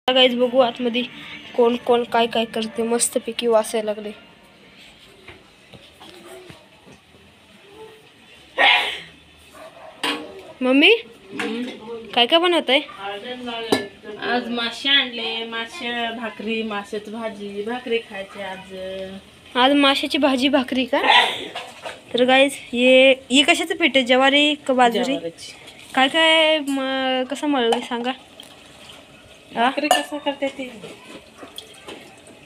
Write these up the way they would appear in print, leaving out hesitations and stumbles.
Guys बघू आतमध्ये कोण कोण काय काय करते. मस्तपैकी वासायला लागले. मम्मी काय काय बनवत आहे आज? मासे आणले, मासे भाकरी, माशाची भाजी भाकरी खायची आज. आज माशाची भाजी भाकरी का? तर गाईज ये कशाचं पीठ आहे? ज्वारी का बाजरी? काय काय कसं मळलं सांगा. भाकरी कसं करते ती?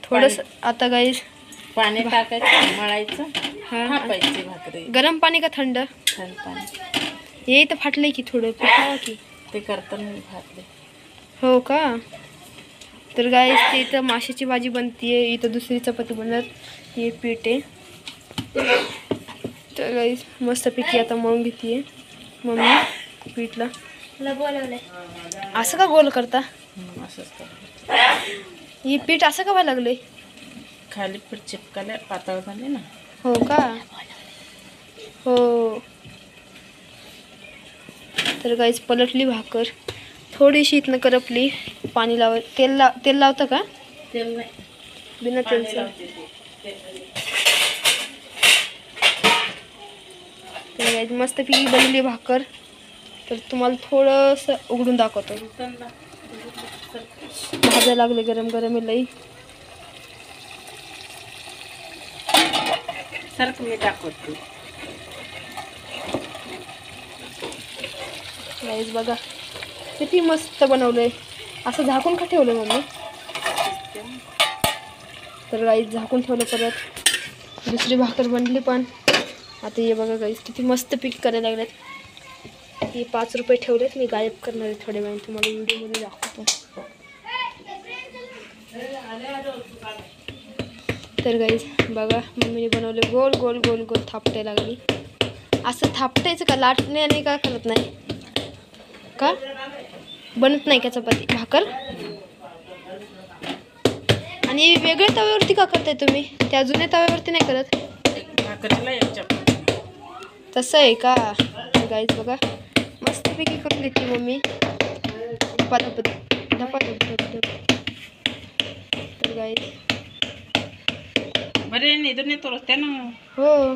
थोडस आता गाईज पाणी टाकायचं, मळायचं, हा थापायची भाकरी. गरम पाणी का थंड? थंड पाणी. ये तर फाटलंय की थोडं पिठावा की. ते करताना घातले. हो का? तर गाईज ते इथं माशाची भाजी बनतीये, इथं दुसरी चपाती बनत. हे पीठ आहे. तर गाईज मस्तपैकी आता मळून घेतीये मम्मी पीठला. असं का गोल करता? असंच कर. हे पीठ असं का व्हायला लागले? खाली पीठ चिपकाले, पातळ झाले ना. हो का? हो. तर गाईज पलटली भाकर, थोडीशी इथनं करपली. पाणी तेल लावतं का? तेल नाही, बिना तेलचं. तर गाईज मस्तपैकी बनवली भाकर. तर तुम्हाला थोडंसं उघडून दाखवतो. भाजायला लागले, गरम गरम लई. सारखं मी टाकतो. गाईज बघा किती मस्त बनवलंय. असं झाकून का ठेवलं मम्मी? तर गाईज झाकून ठेवलं. परत दुसरी भाकर बनली. पण आता हे बघा गाईज किती मस्त पीक करायला लागलेत. हे 5 रुपये ठेवलेत, मी गायब करणार आहे थोड्या वेळाने, तुम्हाला व्हिडिओमध्ये दाखवतो. तर गाईज बघा मम्मीने बनवले. गोल गोल गोल गोल थापटायला लागली. असं थापटायचं का? लाटण्याने का करत नाही का? बनत नाही का चपाती भाकर? आणि वेगळ्या तव्यावरती का करताय तुम्ही? त्या जुन्या तव्यावरती नाही करत? भाकरीला एक चपाती. तसं आहे का? गाईज बघा मस्तपैकी करून घेतली मम्मी. पटापट धपाधप. तर गाईज बरे निधून येतो ना. हो.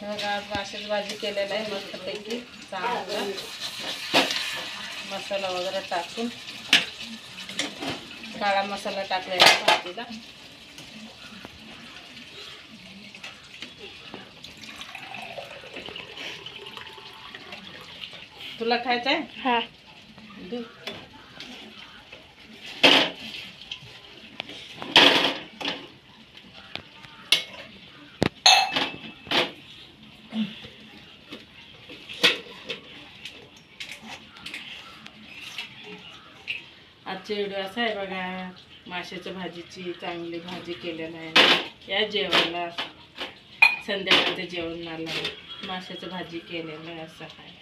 आज माशाची भाजी केलेला आहे मस्तपैकी. चांगलं मसाला वगैरे टाकून, काळा मसाला टाकलेला भाजीला. तुला खायचं आहे? हा. आजचे व्हिडिओ असा आहे बघा, माशाच्या भाजीची चांगली भाजी केलेलं आहे. या जेवायला संध्याकाळचं जेवण आलं, माशाची भाजी केलेलं आहे असं आहे.